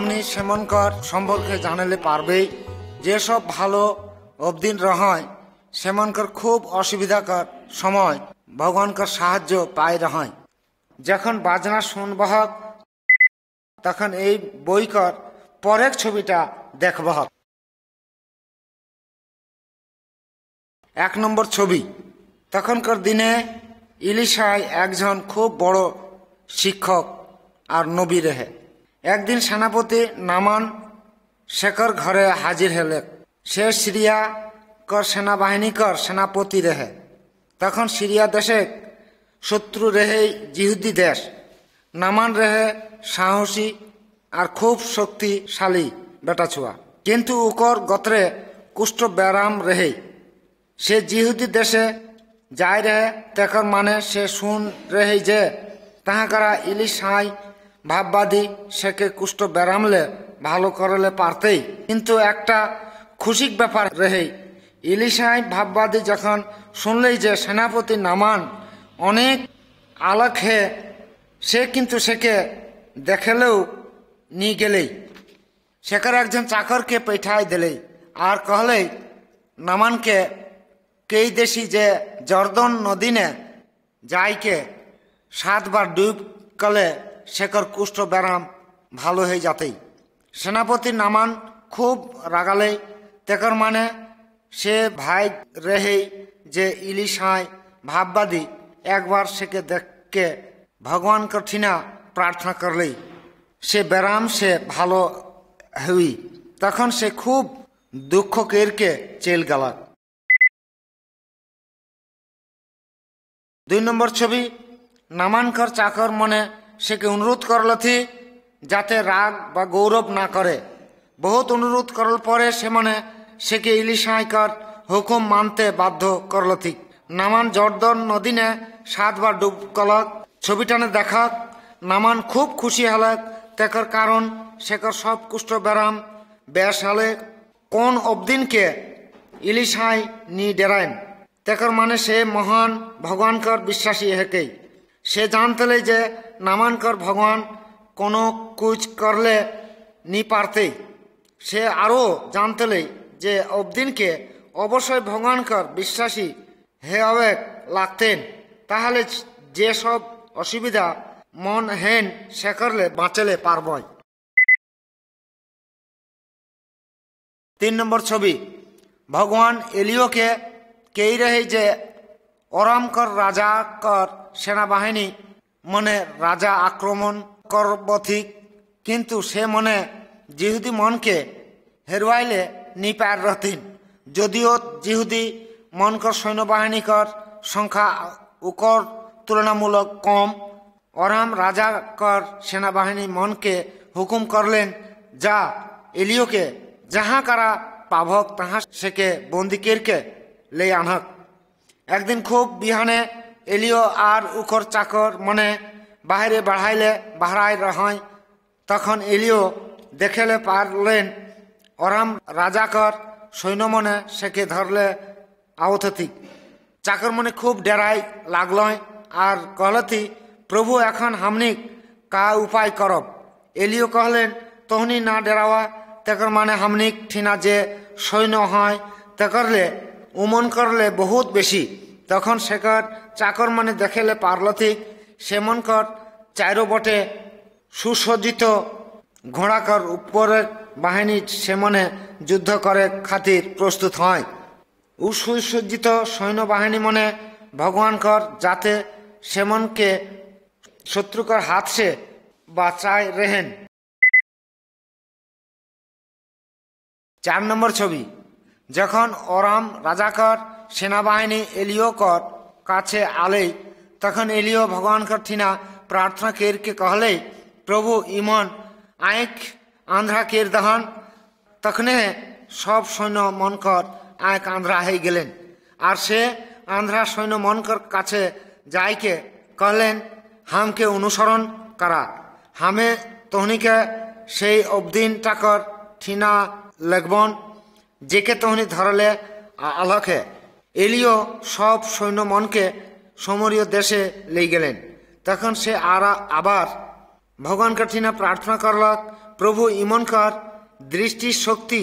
তখনই সেমনকর সম্পর্কে জানালে পারবে যেসব ভালো অবদিন রহয় সেমনকর খুব অসুবিধাকর সময় ভগবানকর সাহায্য পাই রহয়। যখন বাজনা শুনবহক তখন এই বইকর পরের ছবিটা দেখবহক। 1 নম্বর ছবি। তখনকার দিনে ইলিশাই একজন খুব বড় শিক্ষক আর নবী রহে। একদিন সেনাপতি নামান শেখর ঘরে হাজির হলে। সে সিরিয়া কর সেনাবাহিনী কর সেনাপতি রহে। তখন সিরিয়া দেশে শত্রু রেহে জিহুদি দেশ। নামান রেহে সাহসী আর খুব শক্তিশালী বেটা ছুয়া, কিন্তু উকর গোত্রে কুষ্ঠ ব্যারাম রেহে। সে জিহুদি দেশে যায় রেহে তেকর মানে সে শুন রেহে যে তাহাকারা ইলিশাই ভাববাদী সেকে কুষ্ঠ ব্যারামলে ভালো করলে পারতেই। কিন্তু একটা খুশির ব্যাপার রেহে, ইলিশাই ভাববাদী যখন শুনলেই যে সেনাপতি নামান অনেক আলাক হে, সে কিন্তু সেকে দেখলেও নিয়ে গেলেই সেকার একজন চাকরকে পেঠাই দিলেই আর কহলেই নামানকে কেই দেশি যে জর্দন নদীনে যাইকে 7 বার ডুব কলে শেখর কুষ্ঠ ব্যারাম ভালো হয়ে যাতেই। সেনাপতি নামান খুব রাগালে তেকর মানে সে ভাই রেহেই যে ইলিশাই ভাববাদী একবার সেকে দেখকে ভগবান কঠিনা প্রার্থনা করলেই সে ব্যারাম সে ভালো হই। তখন সে খুব দুঃখ কেরকে চেল গেল। 2 নম্বর ছবি। নামানকর চাকর মনে সেকে অনুরোধ করল থি যাতে রাগ বা গৌরব না করে। বহুত অনুরোধ করল পরে সে মনে সেকে ইলিশাইকর হুকুম মানতে বাধ্য করল থি। নামান জর্দন নদীনে 7 বার ডুব কলক। ছবিটানে দেখাক নামান খুব খুশি হলক তেকর কারণ সেকর সব কুষ্ঠ ব্যারাম বেশ হলে কোন অবদিনকে ইলিশাই নি ডেরাইন। তেকর মানে সে মহান ভগবানকর বিশ্বাসী হেকেই। সে জানতলে যে নামানকর ভগবান কোনো কুচ করলে নি পারতেই। সে আরও জানতলে যে অবদিনকে অবশ্যই ভগবানকর বিশ্বাসী হে অবেক লাগতেন, তাহলে যে সব অসুবিধা মন হেন সে করলে বাঁচলে পারবই। 3 নম্বর ছবি। ভগবান এলিওকে কেই রহে যে অরামকর রাজা কর সেনাবাহিনী মনে রাজা আক্রমণ করব ঠিক, কিন্তু সে মনে জিহুদি মনকে হেরওয়াইলে নি পার রহতিন। যদিও জিহুদি মনকর সৈন্যবাহিনীকর সংখ্যা উকর তুলনামূলক কম, অরাম রাজা কর সেনাবাহিনী মনকে হুকুম করলেন যা এলিওকে যাহা কারা পাভক তাহা সেকে বন্দিকেরকে লে আনহক। একদিন খুব বিহানে এলিও আর উকর চাকর মনে বাহিরে বাড়াইলে বাড়াই রহয়। তখন এলিও দেখেলে পারলেন অরাম রাজাকর সৈন্য মনে সেকে ধরলে আওথিক। চাকর মনে খুব ডেরাই লাগলয় আর কহলতি প্রভু এখন হামনিক কা উপায় করব। এলিও কহলেন তহনি না ডেরাওয়া তেকর মানে হামনিক ঠিনা যে সৈন্য হয় তেকরলে উমন করলে বহুত বেশি। তখন সেকর চাকর মানে দেখেলে পারলথিক সেমনকর চাইরো বটে সুসজ্জিত ঘোড়াকর উপরে বাহিনী সেমনে যুদ্ধ করে খাতির প্রস্তুত হয়। সুসজ্জিত সৈন্যবাহিনী মনে ভগবানকর যাতে সেমনকে শত্রুকর হাত সে বাঁচায় রেহেন। 4 নম্বর ছবি। যখন অরাম রাজাকর সেনাবাহিনী এলিওকর কাছে আলেই তখন এলিও ভগবানকর ঠিনা প্রার্থনা কেরকে কহলেই প্রভু ইমন আইক আন্ধ্রা কের দহন। তখনে সব সৈন্য মনকর আইক আন্ধ্রা হয়ে গেলেন আর সে আন্ধ্রা সৈন্য মনকর কাছে যাইকে কহলেন হামকে অনুসরণ করা। হামে তহনিকে সেই অবদিন টাকর ঠিনা লেগবন যেকে তহনি ধরলে আলকে। এলিও সব সৈন্য মনকে সমরীয় দেশে লেই গেলেন। তখন সে আবার ভগবানকে ঠিনা প্রার্থনা করলক প্রভু ইমনকর দৃষ্টি শক্তি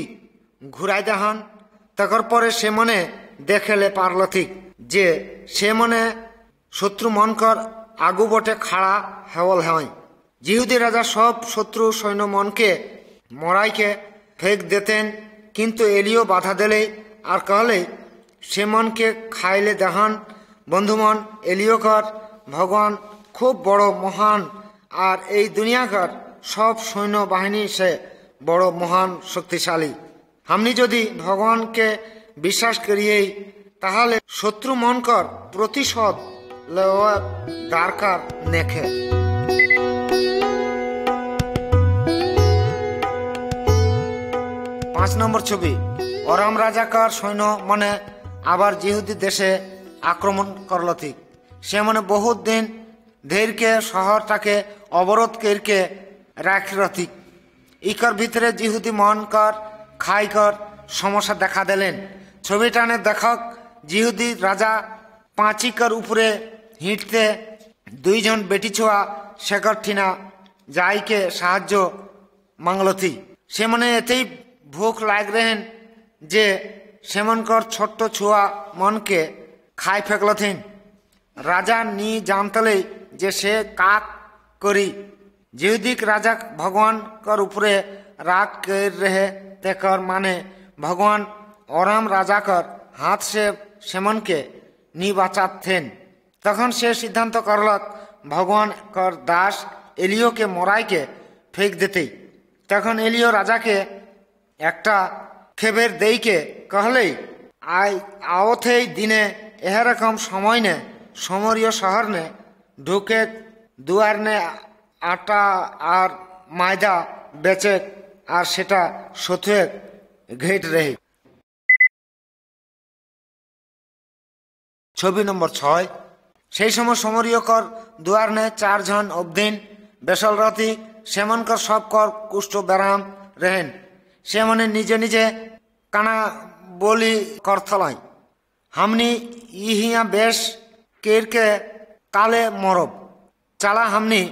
ঘুরাই দেখান। তখন পরে সে মনে দেখেলে পারলথিক যে সে মনে শত্রু মনকর আগু বটে খাড়া হেওয়াল হয়। জিহুদি রাজা সব শত্রু সৈন্য মনকে মরাইকে ফেক দিতেন, কিন্তু এলিও বাধা দিলে আর कहले সে মনকে খাইলে দেখান। বন্ধুমন, এলিওকর ভগবান খুব বড় মহান, আর এই দুনিয়াকার সব সৈন্য বাহিনী সে বড় মহান শক্তিশালী। हमनी যদি ভগবানকে বিশ্বাস করিয়েই তাহলে শত্রু মনকর প্রতিশোধ লওয়া দরকার নেখে। 5 নম্বর ছবি, অরাম রাজাকার সৈন্য মনে আবার জিহুদি দেশে আক্রমণ করলথিক। সে মনে বহুত দিন ধৈর্যকে শহরটাকে অবরোধ করকে রাখরথিক। ইকর ভিতরে জিহুদি মনকর খাইকর সমস্যা দেখা দিলেন। ছবিটানে দেখক জিহুদি রাজা পাঁচিকর উপরে হিঁটতে দুইজন বেটি ছোয়া শেখর ঠিনা যাইকে সাহায্য মাংলথি। সে মনে এতেই ভুখ লাগ রেহেন যে সেমনকর ছোট্ট ছুয়া মনকে খাই ফেকলথিন। রাজা নি জানতলে যে সে কাক করি। जिहुदिक राजा भगवान कर उपरे राग कर रहे तेकर माने भगवान औराम राजा कर हाथ से सेमन के नी बचात थेन। तखन से सिद्धांत करलक भगवान कर दास एलियो के मोराई के फेंक देते। तखन एलियो राजा के एकटा खेबेर देई के कहले आवथे दिने एह रकम समय ने समरिय शहर ने ढुके दुआर ने आटा और मैदा बेचे और सेटा सथुए घेट रहे। छवि नम्बर 6 সেই সময় সমরীয়কর দুয়ার নে 4 জন অবদিন বেসল রাতি সেমনকর সব কর কুষ্ঠ ব্যারাম রেহেন। সে মনে নিজে নিজে কানা বলি করথলাই हमनी ইহিয়া বেশ কেরকে কালে মরব চালা हमनी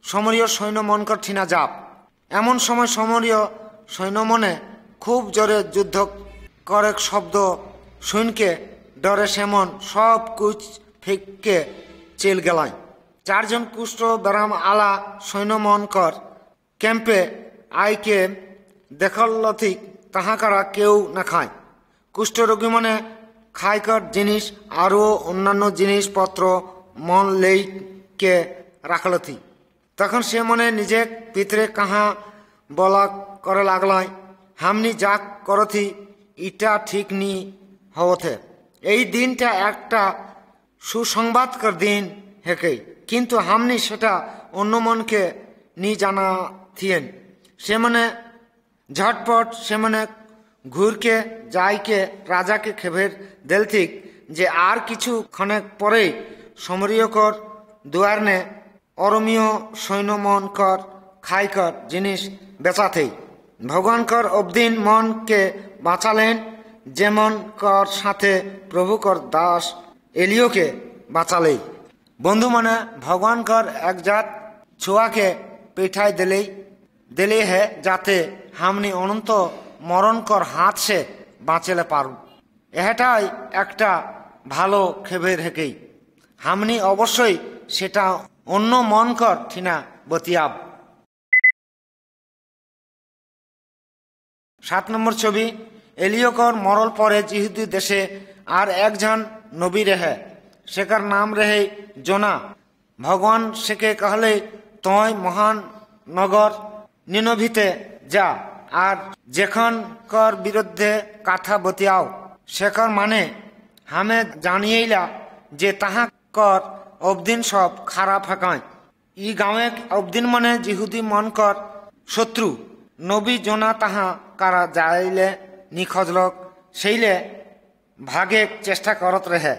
সমরীয় সৈন্য মনকর ঠিনা যাব। এমন সময় সমরীয় সৈন্য মনে খুব জোরে যুদ্ধ করে শব্দ শুনকে ডরে সেমন সব কুচ ফেঁকে চেল গেলায়। 4 জন কুষ্ঠ ব্যারাম আলা সৈন্য মনকর ক্যাম্পে আইকে দেখলথিক তাহাকারা কেউ না খায়। কুষ্ঠরোগী মনে খাইকর জিনিস আরও অন্যান্য জিনিসপত্র মন লেইকে রাখলথি। তখন সে মনে নিজে ভিতরে কাহা বলা করে লাগলাই हमनी যা করথি ইটা ঠিক নি হওয়াতে। এই দিনটা একটা সুসংবাদকর দিন হেকে, কিন্তু हमनी সেটা অন্য মনকে নি জানা থিয়েন। সে মনে ঝটপট সে মনে ঘুরকে যাইকে রাজাকে খেবের দেলথিক যে আর কিছু ক্ষণেক পরেই সমরীয়কর দুয়ার নে অরমীয় সৈন্য মন কর খাইকর জিনিস বেচাতেই। ভগবান কর অবদিন মনকে বাঁচালেন যেমন কর সাথে প্রভু কর দাস এলিওকে বাঁচালেই। বন্ধু মানে ভগবান কর একজাত ছোয়াকে পেঠাই দিলে হে যাতে हमनी অনন্ত মরণ কর হাত সে বাঁচলে পারু। এটাই একটা ভালো খেবের হেকেই हमनी অবশ্যই সেটা অন্য মন কর ঠিনা বতিয়াব। 7 নম্বর ছবি, এলিওকর মরল পরে জিহুদি দেশে আর একজন নবী রেহে, সেকার নাম রেহে জোনা। ভগবান সেকে कहले তয় মহান নগর নিনভিতে যা আর যেখন কর বিরুদ্ধে কথা বতিয়াও। সেকর মানে হামে জানিয়েইলা যে তাহা কর অবদিন সব খারাপ হাকায়। ই গাঁৱে অবদিন মানে জিহুদি মন কর শত্রু। নবী জোনা তাহা কারা যাইলে নিখোঁজলক সেইলে ভাগে চেষ্টা করত রেহে।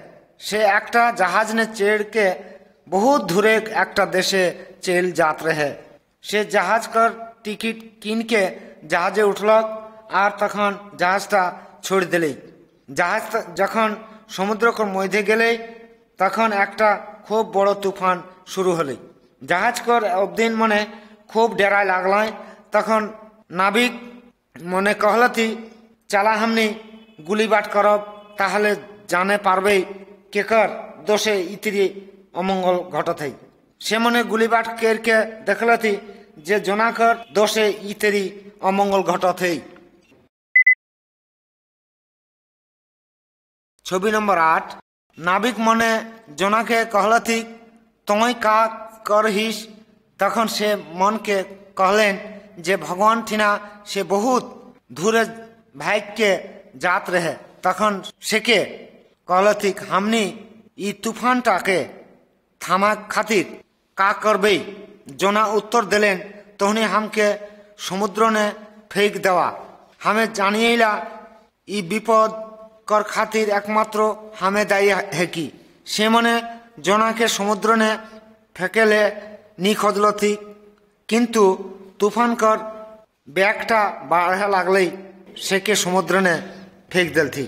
সে একটা জাহাজ নে চেড়কে বহুত দূরে একটা দেশে চেল যাত রেহে। সে জাহাজ কর টিকিট কিনকে জাহাজে উঠলক আর তখন জাহাজটা ছড় দিলেই। জাহাজ যখন সমুদ্রকর মধ্যে গেলে তখন একটা খুব বড় তুফান শুরু হলে। জাহাজ কর অবদিন মনে খুব ডেরায় লাগলায়। তখন নাবিক মনে कहलती চালা हमनी गुली बाट करब তাহলে জানে পারবে केकर दोषे इतरी अमंगल घटत है। से मने गुली बाट करके देखलती जे जोनाकर दोषे इतरी अमंगल घटत है। छवि नंबर 8 नाविक मने जोना के कहलती तोय का करहिस तखन से मन के कहलेन जे भगवान थिना से बहुत दूरे भाग के जात रहे। तखन से के कहलती हमनी ई तूफान टाके थामा खातिर का करबे। जोना उत्तर दिलेन तोहनी हमके समुद्र ने फेंक देवा हमें जानिएला ई विपद कर खातिर एकमात्र हमें दायी है कि से मने जोना के समुद्र ने फेंकेले नी खोदलती किंतु तूफान कर बैगटा बढ़ा लागले से के समुद्र ने फेंक दिल थी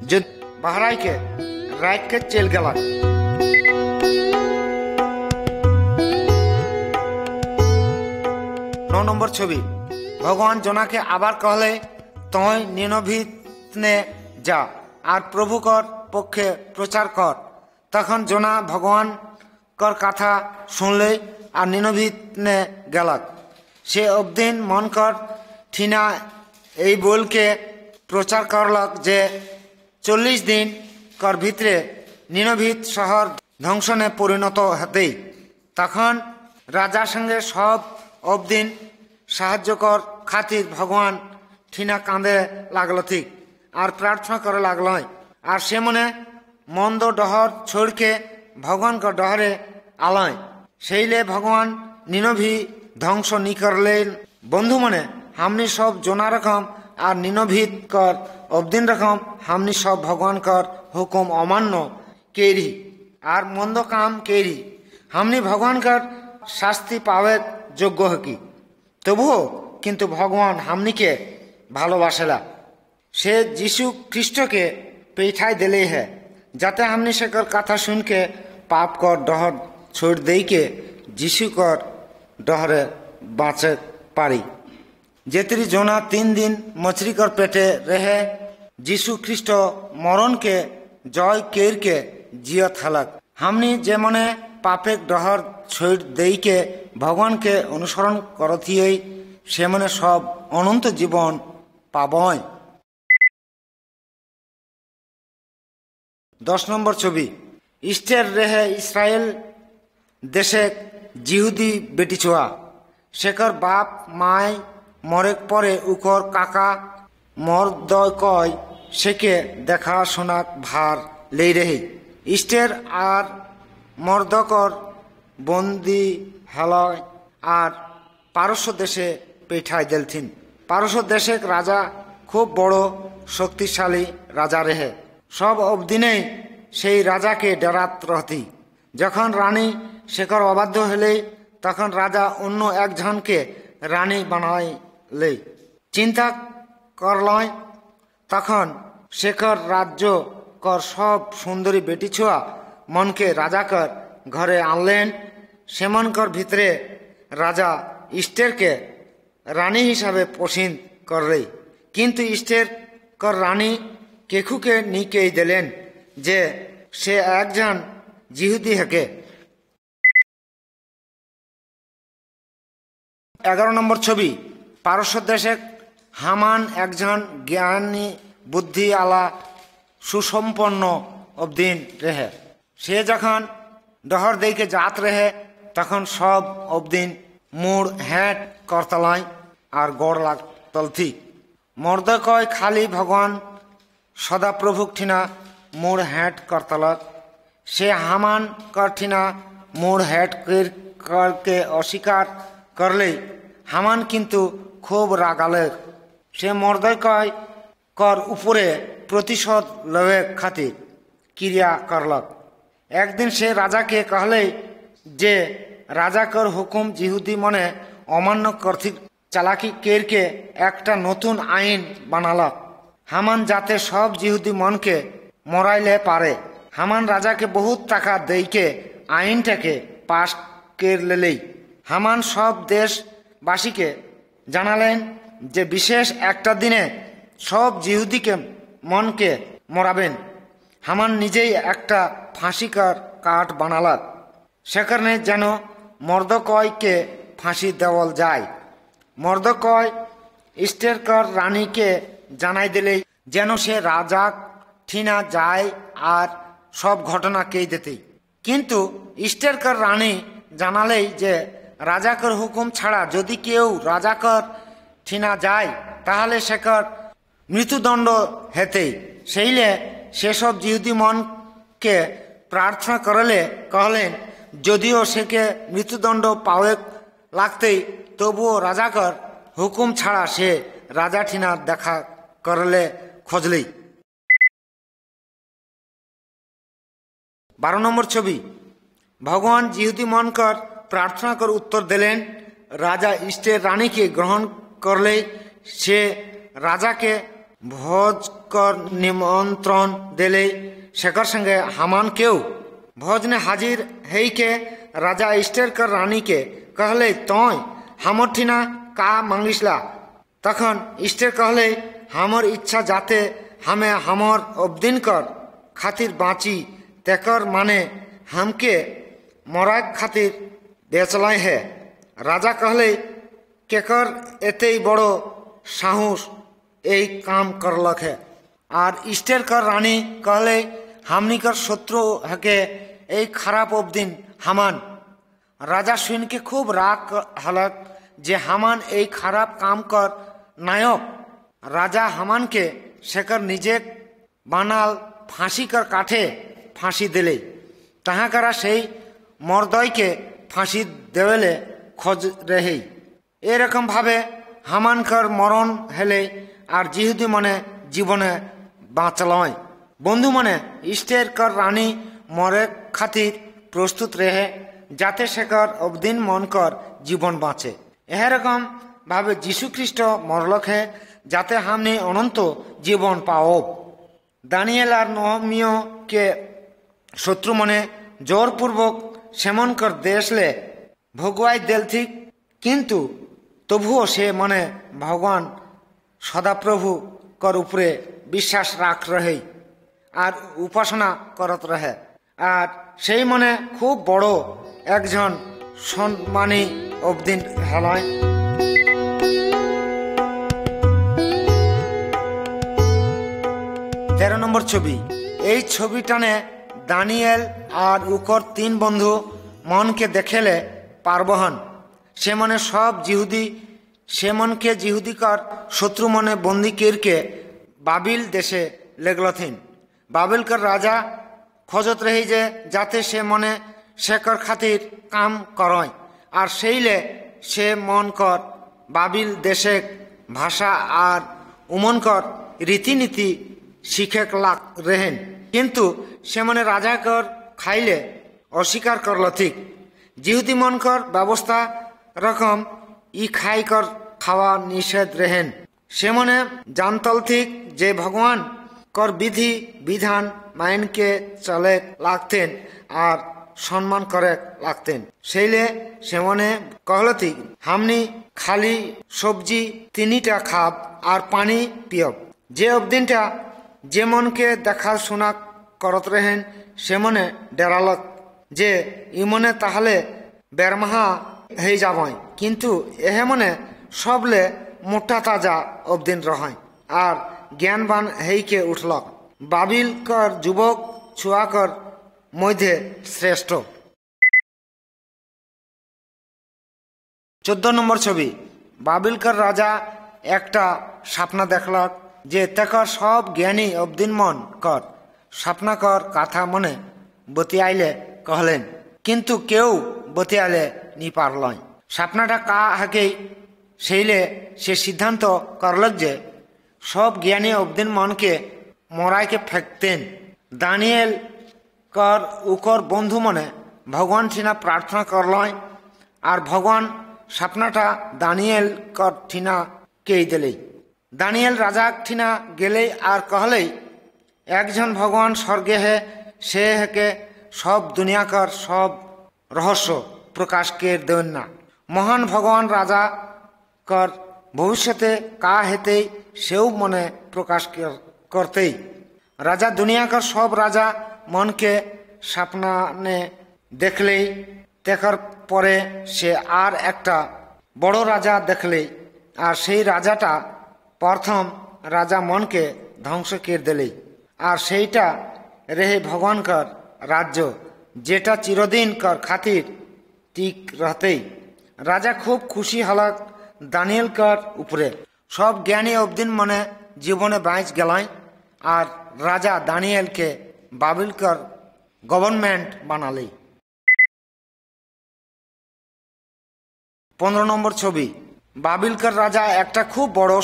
जो बहराई के रात के चल गला। 9 नंबर छवि भगवान जोना के आबार कहले तोय निनभित ने जा और प्रभु कर पक्षे प्रचार कर। तखन जोना भगवान कर कथा सुनले और निनभित ने गलक। से अबदिन मन कर ठीना এই बोल के प्रचार करलक जे 40 दिन कर भितरे निनभित शहर ध्वंसने परिणत हते। तखन राजा संगे सब अबदिन साहाय्य कर खातिर भगवान ठीना कांदे लागल थी और प्रार्थना करे लागल और से मने मंद डहर छोड़ के भगवान का डहरे आलय सेले भगवान निनभी ध्वंस नी करले। बंधु मने हमनी सब जोना रकम और निनभित कर अबदिन रकम हमनी सब भगवान कर हुकुम अमान्य केरी और मंद काम केरी हमनी भगवान कर शास्ति पावे योग्य है कि तबुओ किंतु भगवान हमनी के भालोबासेला। से जीशु ख्रिस्ट के पेठाई दिले है जाते हमनी से कर कथा सुन के पाप कर डहर छोड़ दे के जीशु कर डहरे बाँचे पारी। जेतरी जोना 3 दिन मछली कर पेटे रहे जीशु ख्रिस्ट मरण के जय केर के जियत हलक। हमनी जे मने पापे डहर छोड़ दे के भगवान के अनुसरण करथिए से मने सब अनंत जीवन पाबय। 10 नंबर छवि इस्टर रहे इस्राएल देशे जिहुदी बेटी छुआ शेकर बाप माय मरे परे उकर काका मर्दकय सेके देखा शोना भार ले रही। इस्टर और मर्दकर बंदी हलय और पारस्य देशे पेठाई दिलथिन। पारस्य देशे राजा खूब बड़ो शक्तिशाली राजा रहे। सब अबदिने से राजा के डरात रहती। जखन रानी शेखर अबाध्य हले तखन राजा अन्य एक जन के रानी बनाई ले चिंता करलय। तखन शेखर राज्य कर सब सुंदरी बेटी छुआ मन के राजा कर घरे आनलेन। सेमन कर भितरे राजा इस्टर के रानी हिसाबे पसंद कर रही किंतु इस्टर कर रानी केखु के नी के दिलेन जे से एक जन जिहुदी हके। 11 नंबर छवि पारस्य देशे हामान एक जन ज्ञानी बुद्धि आला सुसम्पन्न अबदिन रहे। से जखन डहर दे के जात रहे तखन सब अबदिन मूड हेट करतलाई और गौड़ लागतल थी। मर्दकय खाली भगवान सदा प्रभु ठीना मूड हेट करतलक। से हामान कर ठीना मूड हेट करके अस्वीकार करले। हामान किंतु खूब रागाले। से मर्दकय कर उपरे प्रतिशोध लवे खातिर क्रिया करलक। एक दिन से राजा के कहले जे राजा कर हुकुम जिहुदी मने अमान्य करथि चालाकी केर के एकटा नतून आईन बनालक। हामान जाते सब जिहुदी मन के मराइले पारे। हामान राजा के बहुत टाका दे के आईनटाके पास कर लेले। हामान सब देशवासी के জানালেন যে বিশেষ একটা দিনে সব জিহুদিকে মনকে মরাবেন। হামান নিজেই একটা ফাঁসিকার কাঠ বানালাত, সেখানে যেন মর্দকয়কে ফাঁসি দেওয়াল যায়। মর্দকয় ইস্টেরকার রানীকে জানাই দিলেই যেন সে রাজা ঠিনা যায় আর সব ঘটনাকেই দিতেই। কিন্তু ইস্টেরকার রানী জানালেই যে রাজাকর হুকুম ছাড়া যদি কেউ রাজাকর ঠিনা যায় তাহলে সেকর মৃত্যুদণ্ড হেতেই। সেইলে সেসব জিহুদি মনকে প্রার্থনা করলে কহলেন যদিও সেকে মৃত্যুদণ্ড পাওয়ে লাগতেই তবুও রাজাকর হুকুম ছাড়া সে রাজা ঠিনা দেখা করলে খোঁজলেই। 12 নম্বর ছবি। ভগবান জিহুদি মনকর প্রার্থনা করে উত্তর দিলেন। রাজা ইষ্টের রানীকে গ্রহণ করলে সে রাজাকে ভোজ কর নিমন্ত্রণ দিলে সেকর সঙ্গে হামানকেও ভোজনে হাজির হেইকে রাজা ইষ্টেরকর রানীকে कहले तय हमर ठीना का मांगिसला। तखन इष्टेर कहले हमर इच्छा जाते हमें हमर अबदिनकर खातिर बाँची तेकर माने हमके मराक खातिर बेचलाई है। राजा कहले केकर एते बड़ो साहस এই काम करलक है। और इष्टेरकर रानी कहले हमनिकर शत्रु हके এই খারাপ অবদিন হামান। राजा सुन के खूब राग हलक जे हामान এই খারাপ काम कर नायक। राजा हामान के शेकर निजे बानाल फांसी कर काठे फांसी दिले। तहाँ करा সেই मर्दय के फांसी देवेले खोज रहे। ए रकम भावे हामान कर मरण हेले और जिहुदी मने जीवने बाँचलय। बंधु मने इष्टेर कर रानी मरे खातिर प्रस्तुत रहे जाते शेकर अबदिन मन कर जीवन बाँचे। यह रकम भावे जीशु ख्रिस्ट मरलक है जाते हमने अनंत जीवन पाओ। दानियल और नहमियो के शत्रु मने जोरपूर्वक सेमन कर देश ले भोगवाई दिल थी, किंतु तबुओ से मने भगवान सदाप्रभु कर उपरे विश्वास राख रहे और उपासना करत रहे और সেই মনে খুব বড় একজন সম্মানী অবদিন হেলায়। 13 নম্বর ছবি। এই ছবিটানে দানিয়েল আর উকর 3 বন্ধু মনকে দেখেলে পারবহন সে মনে সব জিহুদি সে মনকে জিহুদিকর শত্রু মনে বন্দি কিরকে বাবিল দেশে লেগলথিন। বাবিলকর রাজা खोजत रही जे जाते से मने शेकर खातिर काम करय और सेइले से मन कर बाबिल देशे भाषा और उमनकर रीतिनीति शिखेक लाग रहेन। किंतु से मने राजा कर खाइले अस्वीकार करल ठीक। जिहुदी मनकर व्यवस्था रकम ई खाई कर खावा निषेध रहेन। से मने जानतल ठीक जे भगवान कर विधि विधान माइन के चले लागतेन और सम्मान करे लागतेन। सेले से मने कहलती हमनी खाली सब्जी 3टा खाब और पानी पियब। जे अबदिनटा जे मन के देखा सुना करत रहेन से मने डेरालत जे इ मने ताहले बेरमाहा हे जाबय, किंतु एहे मने सबले मोटा ताजा अबदिन रहय और ज्ञानवान हेई के उठलक। बाबिल कर युवक छुआकर मध्य श्रेष्ठ। 14 নম্বর ছবি। বাবিলকর রাজা একটা স্বপ্ন দেখলক যে তেকর সব জ্ঞানী অবদিন মন কর স্বপ্নকর কথা মনে বতিয়াইলে कहलेन, किंतु केउ बतियाले नी पारलय। स्वप्नटा का हकेई सेइले से सिद्धांत करलक जे सब ज्ञानी अबदिन मन के मराय के फेंकतेन। दानियल कर उकर बंधु मने भगवान ठीना प्रार्थना करलय और भगवान स्वप्नटा दानियल कर ठीना के दिले। दानियल राजा ठीना गेले और कहले एकजन भगवान स्वर्गे है से है के सब दुनिया कर सब रहस्य प्रकाश के देन ना। महान भगवान राजा कर ভবিষ্যতে কা হেতেই সেও মনে প্রকাশ করতেই। রাজা দুনিয়াকার সব রাজা মনকে স্বপ্নে দেখলেই, দেখার পরে সে আর একটা বড় রাজা দেখলেই, আর সেই রাজাটা প্রথম রাজা মনকে ধ্বংস করে দিলেই, আর সেইটা রেহে ভগবানকার রাজ্য, যেটা চিরদিন কর খাতির টিক रहतेই। রাজা খুব খুশি হলক দানিয়েলকার উপরে। সব জ্ঞানী অবদিন মনে জীবনে বাইচ গেলাই, আর রাজা দানিয়েলকে বাবিলকার গভর্নমেন্ট বানালেই। 15 নম্বর ছবি। বাবিলকার রাজা একটা খুব বড়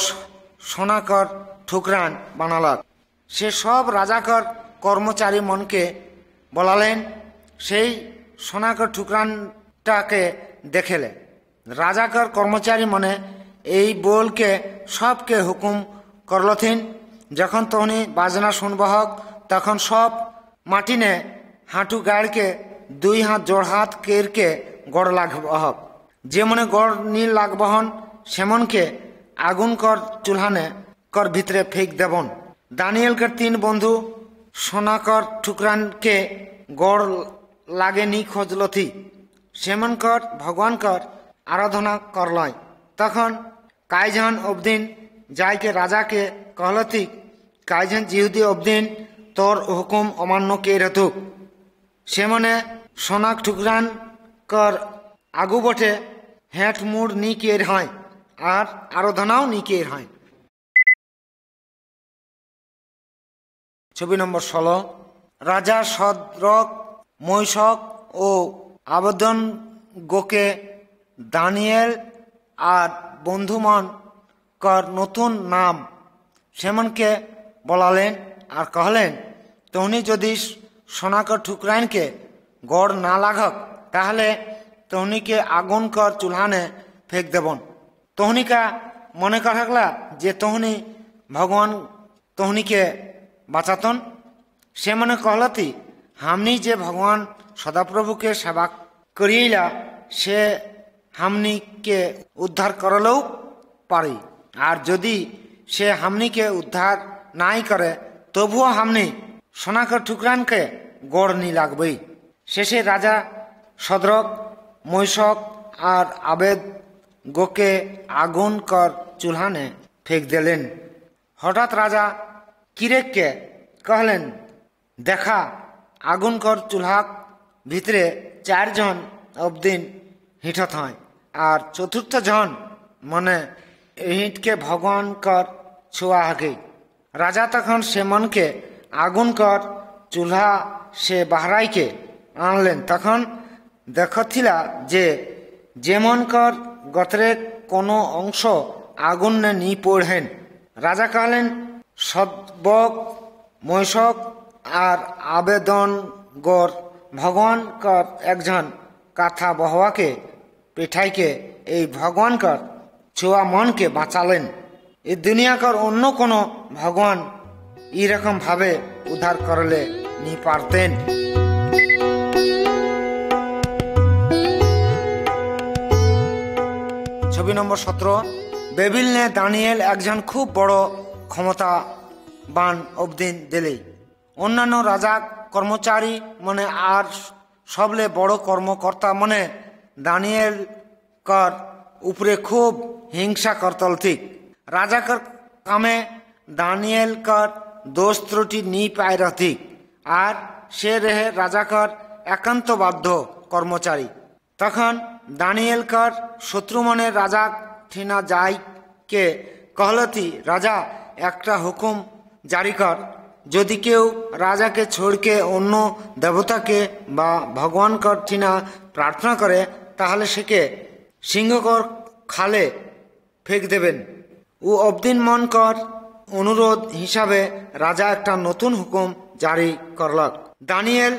সোনাকর ঠুকরান বানালক। সে সব রাজাকর কর্মচারী মনকে বলালেন সেই সোনাকর ঠুকরানটাকে দেখেলে। রাজাকর কর্মচারী মনে এই बोलके सबके हुकुम करलथिन। जखन तहनी बाजना सुनबहक तखन सब माटी ने हाटू गाड़ के दुई हाथ जोड़ हाथ केर के गड़ लागबहक। जे मने गड़ नी लागबहन सेमन के आगुन कर चूल्हाने कर भितरे फेंक देबन। दानियल के 3 बंधु सोनाकर ठुकरान के गड़ लागे नी खोजलथी। सेमन कर भगवान कर आराधना करलय। तखन काईजन अबदिन जाय के राजा के कहलथी, काईजन जिहुदी अबदिन तोर हुकुम अमान्य के रहतुक। से मने सोनाक ठुकरान कर आगु बटे हेठ मुड़ नी के हैं और आराधनाओ नी के हैं। छवि नम्बर 16। राजा सद्रक मैशक ओ आबेदन गोके दानियल और बंधुमान कर नतून नाम सेमन के बोलालेन और कहलेन, तहनी यदि सोनाकर ठुकरान के गड़ ना लागक ताहले तहनी के आगुन कर चूल्हाने फेंक देबन। तहनी का मने कहला जे तहनी भगवान तहनी के बाँचातन। से मने कहलती, हमनी जे भगवान सदाप्रभु के सेवा करिएला से हमनी के उद्धार करलेও पारी, और यदि से हमनी के उद्धार नाई करे तबुओ हमनी सोनाकर ठुकरान के गड़ नी लागबई। शेषे राजा सद्रक मैशक और आबेद गोके आगुन कर चूल्हाने फेंक दिलेन। हठात राजा किरेक के कहलेन, देखा आगुन कर चूल्हा भितरे 4 जन अबदिन हिठत हैं और चतुर्थ जन मने हिट के भगवान कर छुआ गई। राजा तखन से मन के आगुन कर चूल्हा से बहराई के आनलेन। तखन देखथिला जे जेमन कर गतरे कोनो अंश आगुन ने नी पड़ेन। राजा कहलेन, सद्रक मैशक और आबेदन गोर भगवान कर एकजन कथा बहवा के पिठाई के এই भगवान कर छुआ मन के बाँचालेन। এই दुनिया कर अन्य कोनो भगवान ई रकम भावे उद्धार करले नी पारतेन। छवि नम्बर 17। बेबिल ने दानियल एकजन खूब बड़ो क्षमतावान अबदिन दिले। अन्यान्य राजा कर्मचारी मने आर सबले बड़ो कर्मकर्ता मने दानियल कर उपरे खूब हिंसा करतल थी। राजा कर कामे दानियल कर दोष त्रुटि नी पाए रहती और से रहे राजा कर एकांत बाध्य कर्मचारी। तखन दानियल कर शत्रु मने राजा ठीना जाय के कहलती, राजा एकटा हुकुम जारी कर, यदि केउ राजा के छोड़ के अन्य देवता के बा भगवान कर ठीना प्रार्थना करे ताहले सेके सिंहकर खाले फेंक देवें। ও অবদিন মন কর অনুরোধ হিসাবে রাজা একটা নতুন হুকুম জারি করলক। দানিয়েল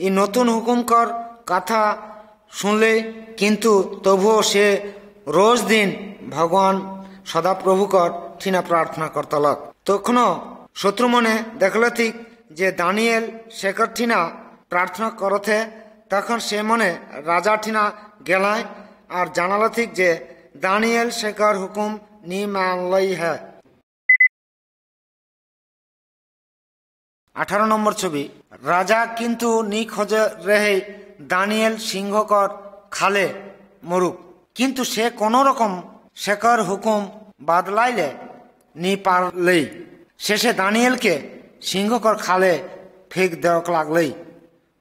এই নতুন হুকুম কর কথা শুনলে কিন্তু তবুও সে রোজ দিন ভগবান সদাপ্রভু কর ঠিনা প্রার্থনা করতলক। তখনও শত্রু মনে দেখলতি যে দানিয়েল শেখর ঠিনা প্রার্থনা করতে। তখন সে মনে রাজা ঠিনা গেলায় আর জানালথিক যে दानियल शेखर हुकुम नी मान लई है। 18 নম্বর ছবি। রাজা কিন্তু নি খোঁজে রহে দানিয়েল সিংহকর খালে মরুক, কিন্তু সে কোন রকম শেখর হুকুম বাদলাইলে নি পারলেই। শেষে দানিয়েলকে সিংহকর খালে ফেক দেওয়া লাগলেই।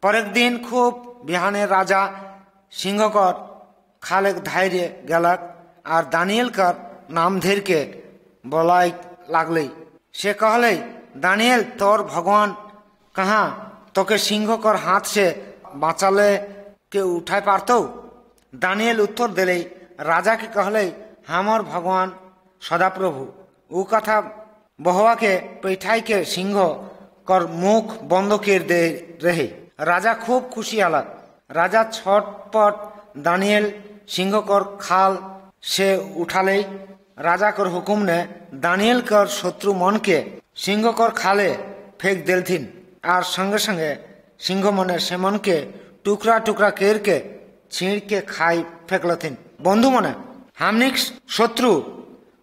পরের দিন খুব বিহানে রাজা সিংহকর খালে ধাইরে গেলাক আর দানিয়েলকর নাম ধেরকে বলাই লাগলেই। সে कहले, दानियल तोर भगवान कहाँ तोके सिंहकर हाथ से बाँचाले के उठाए पारतो। दानियल उत्तर दिले, राजा के कहले, हमार भगवान सदाप्रभु उ कथा बहुआ के पैठाई के सिंह कर मुख बंद कर दे रहे। राजा खूब खुशी आला। राजा छटपट दानियल सिंहकर खाल से उठाले। राजा कर हुकुम ने दानियल कर शत्रु मन के सिंहकर खाले फेंक दिलथिन और संगे संगे सिंह मने से मन के टुकड़ा टुकड़ा केर के छीड़ के खाई फेंकलथिन। बंधु मने हमनी शत्रु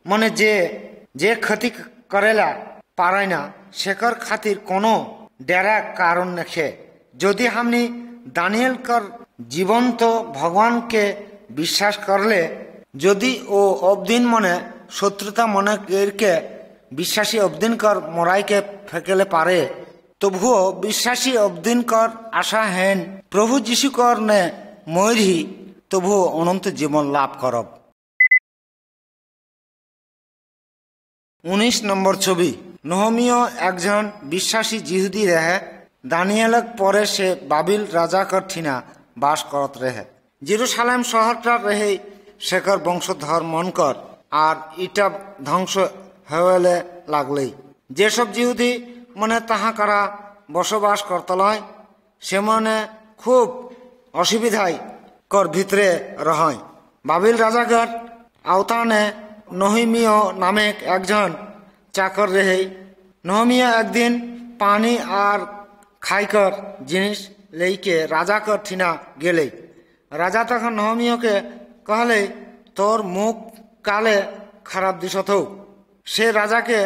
मने जे क्षति करेला पाराय ना शेकर खातिर कोनो डेरा कारण नखे। यदि हमनी दानियल कर जीवंत भगवान के विश्वास करले, यदि ओ अबदिन मने शत्रुता मने केर के বিশ্বাসী অবদিন কর মরাইকে ফেকেলে পারে, তবুও বিশ্বাসী অবদিন কর আশা হেন প্রভু যীশু কর নে ময়রি তবুও অনন্ত জীবন লাভ করব। 19 নম্বর ছবি। নহমিয় একজন বিশ্বাসী জিহুদি রহে। দানিয়েলক পরে সে বাবিল রাজা কর ঠিনা বাস করত রহে। জেরুসালেম শহরটা রহে শেখর বংশধর মনকর আর ইটা ধ্বংস হয়ে লাগলেই। যেসব জিহুদি মনে তাহাকারা বসবাস করতলয় সে মনে খুব অসুবিধায় কর ভিতরে রহয়। বাবিল রাজাগর আওতানে নহমিয় নামে একজন চাকর রেহে। নহমিয় একদিন পানি আর খাইকর জিনিস লেইকে রাজাকর ঠিনা গেলে। রাজা তখন নহমিয়কে कहले, তোর মুখ কালে খারাপ দিশত। সে রাজাকে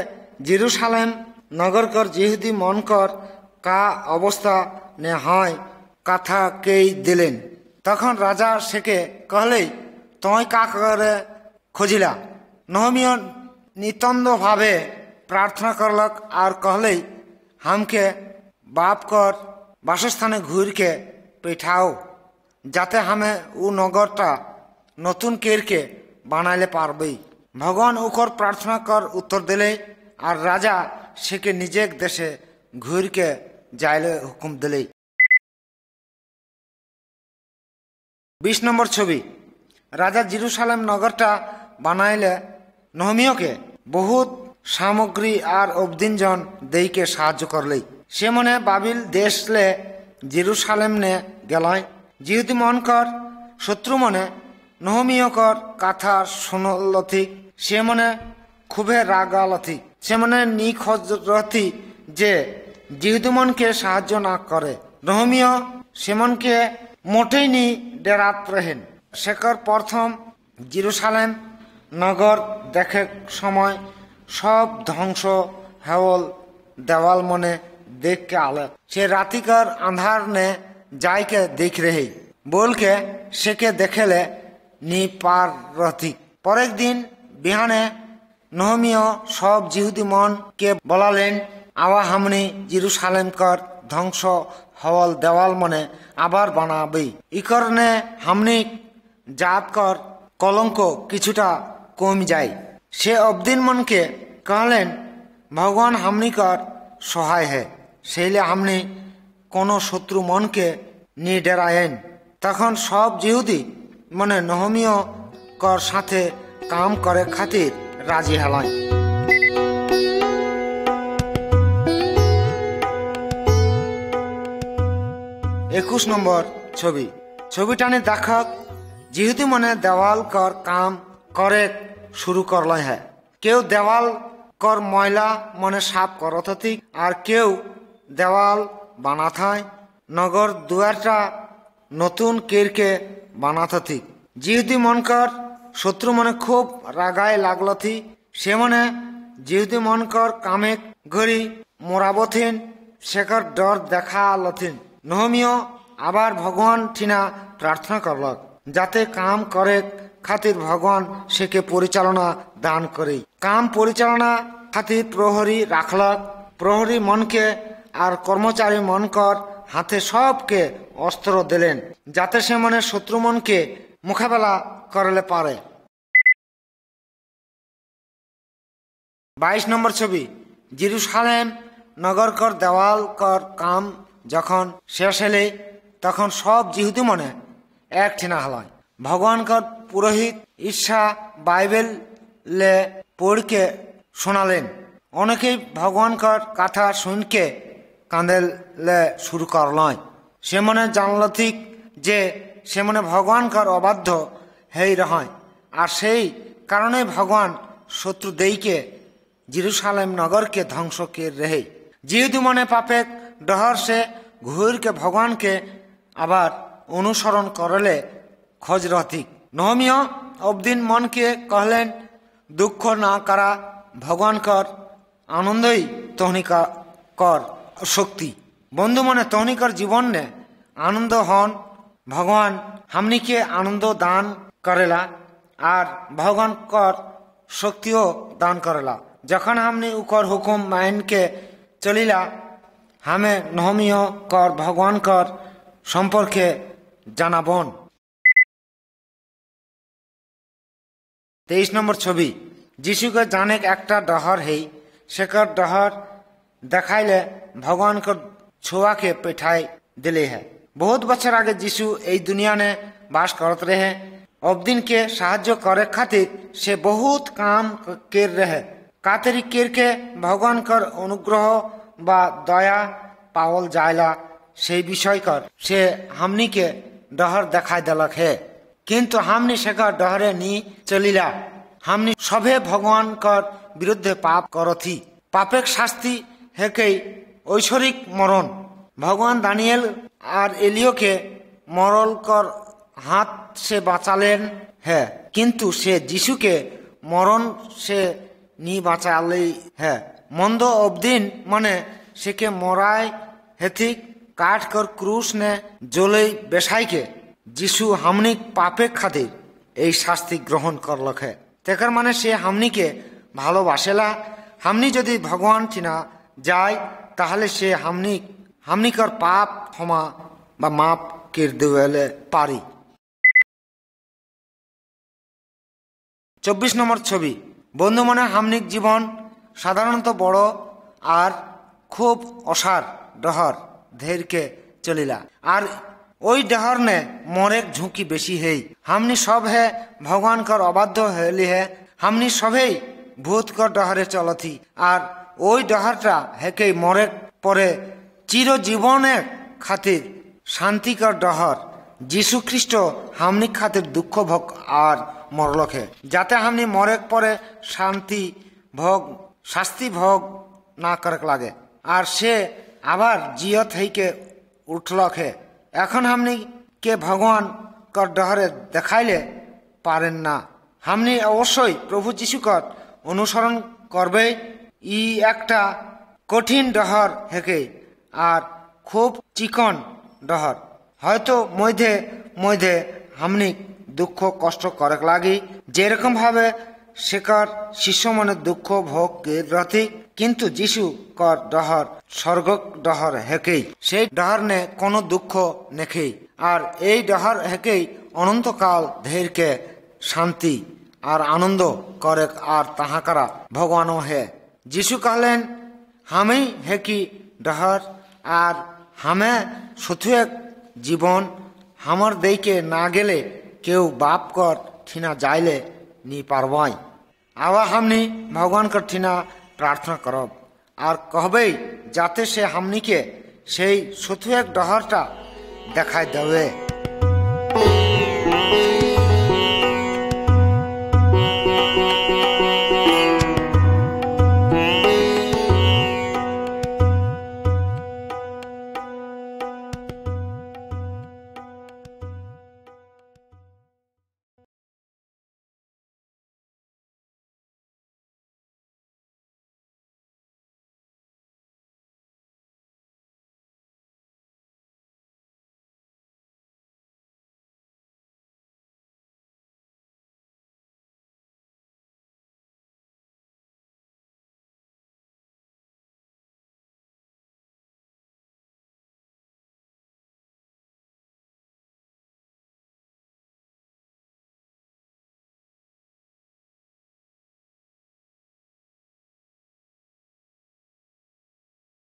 জেরুসালেম নগর কর জিহুদি মন কর কা অবস্থা নে হয় কথা কেই দিলেন। তখন রাজা সেকে कहले, তুই কা করে খোঁজিলা। নহমিয় নিতন্দ ভাবে প্রার্থনা করলক আর कहले, हमके बाप कर বাসস্থানে ঘুরকে পেঠাও যাতে हमें उ नगरटा नतून केरके बानाइले पारबे। भगवान उकर प्रार्थना कर उत्तर दिले और राजा सेके निजे देशे घुर के जाइले हुकुम दिले। 20 নম্বর ছবি। राजा जेरूसालेम नगरटा बानाइले নহমিয় के बहुत सामग्री और अबदिन जन देई के साहाय्य करले। से मने बाबिल देश ले जेरूसालेम ने गेलाय। जिहुदी मन कर शत्रु मने নহমিয় कर कथा सुनलथी। से मने खुबे रागालथी। से मने निखोजरथी जे जिहुदी मन के साहाय्य ना करे। নহমিয় से मन के मोटे नी डेरात रहेन। शेकर प्रथम जेरूसालेम नगर देखे समय सब ध्वंस हेवल देवाल मने देख के आले। से रातिकर अंधार ने जाय के देख रहे बोल के से के देखेले नी पार रहती। परेक दिन बिहाने নহমিয় सब जिहुदी मन के बोलालेन, आवा हमनी जेरूसालेम कर ध्वंस हवल देवाल मने आबार बनाबे। इकर ने हमनी जात कर कलंक किछुटा कम जाय। से अबदिन मन के कहलेन, भगवान हमनी कर सहाय है, सेले हमनी कोनो शत्रु मन के नी डेरायेन। तखन सब जिहुदी मने নহমিয় कर साथे काम करे खातिर राजी हलाय। 21 নম্বর ছবি। ছবিটানে দেখাক जिहुदी मने देवाल कर काम करे शुरू करल है। केउ देवाल कर मैला मने साफ करत थी और केउ देवाल बानात है। नगर दुआरटा नतून केरके बानात थी। जिहुदी मन कर শত্রু মনে খুব রাগায় লাগলথি, সে মনে যেহেতু মনকর কামে ঘড়ি মোরাবথিন শেখর ডর দেখা লথিন। নহমিও আবার ভগবান ঠিনা প্রার্থনা করলক যাতে কাম করে খাতির ভগবান সেকে পরিচালনা দান করে। কাম পরিচালনা খাতির প্রহরী রাখলক। প্রহরী মনকে আর কর্মচারী মনকর হাতে সবকে অস্ত্র দিলেন যাতে সে মনে শত্রু মনকে মোকাবেলা করলে পারে। 22 নম্বর ছবি। জেরুসালেম নগরকর দেওয়ালকর কাম যখন শেষ হলে তখন সব জিহুদি মনে এক ঠিনা হলায়। ভগবানকর পুরোহিত ঈশা বাইবেলে পড়কে শোনালেন। অনেকেই ভগবানকর কথা শুনকে কাঁদেলে শুরু করলয়। সে মনে জানল ঠিক যে সে মনে ভগবানকর অবাধ্য হেই রহয়, আর সেই কারণে ভগবান শত্রু দেইকে জেরুসালেম নগরকে ধ্বংস কে রেহে। যেহেতু মনে পাপে ডহর সে ঘুরকে ভগবানকে আবার অনুসরণ করলে খোঁজ রথিক। নহমিও অবদিন মনকে कहलेन দুঃখ না করা ভগবানকর আনন্দই তহনিকা কর শক্তি। বন্ধু মনে তহনিকর জীবন নে আনন্দ হন। ভগবান हमनी आनंद दान करेला और भगवान कर शक्तिओ दान करेला। जखन हमनी उकर हुकुम मान के चलिला हमें নহমিও कर भगवान कर सम्पर्के जानाबन। 23 नम्बर छवि। যিশু के जाने एक डहर है शेकर डहर देखाइले भगवान कर छुआ के पेठाई दिले है। बहुत बছর आगे যিশু এই दुनिया ने बास करत रहे। अब दिन के साहाय्य करे खातिर से बहुत काम कर रहे। कातरी केर के भगवान कर अनुग्रह बा दया पावल जायला से विषय कर से हमनी के डहर देखाई दलक है। किंतु हमनी शेकर डहरे नी चलिला। हमनी सभे भगवान कर विरुद्ध पाप करथी। पापेक शास्ति है कई ऐश्वरिक मरण। भगवान दानियल और एलियो के मरल कर हाथ से बचालेन है, किंतु से যিশু के मरण से नी बचाले है। मंदो अबदिन मने से के मराय हेथिक काट कर क्रूस ने जोले बेसाई के যিশু हमनी पापे खातिर এই শাস্তি গ্রহণ করলক है। तेकर माने से हमनी के ভালোবাসেলা। हमनी यदि भगवान चिना जाय ताहले से हमनी कर पाप क्षमा बा माफ कर देवेले पारी। 24 नम्बर छवि। बंधु मने हमनी जीवन साधारणत बड़ो और खूब असार डहर धैर्य के चलिला और ओई डहर ने मरेक झुंकी बेशी है। हमनी सब है भगवान कर अबाध्य हेली है। हमनी सभे भूत कर डहरे चलथी और ओई डहरटा है के मरेक परे चिर जीवने खातिर शांति कर डहर যিশু খ্রিস্ট हमनी खातिर दुख भोग और मरलक है जाते हमनी मरेक परे शास्ति भोग ना करक लागे और से आबार जियत है के उठलक है। एखन हमनी के भगवान कर डहरे देखाइले पारेन ना। हमनी अवश्य प्रभु যিশু कर अनुसरण करबे। इ एकटा कठिन डहर हेके और खूब चिकन डहर হয়তো মধ্যে মধ্যে हमनी दुख कष्ट करक लागी जेरकम भावे शेकर शिष्य मने दुख भोग के रथी। किंतु যিশু कर डहर स्वर्ग डहर हेके से डहर ने कोनो दुख नेखे और এই डहर हेके अनंतकाल धैर्य के शांति और आनंद करे और ताहाकारा भगवानो है। যিশু कहलेन हमें है कि डहर और हमें सुथुए जीवन हमर दे के ना गेले केउ बाप कर ठीना जाइले नी पारबाई। आवा हमनी भगवान कर ठीना प्रार्थना करब और कहबे जाते से हमनी के से सुथुए डहरटा देखाई देवे।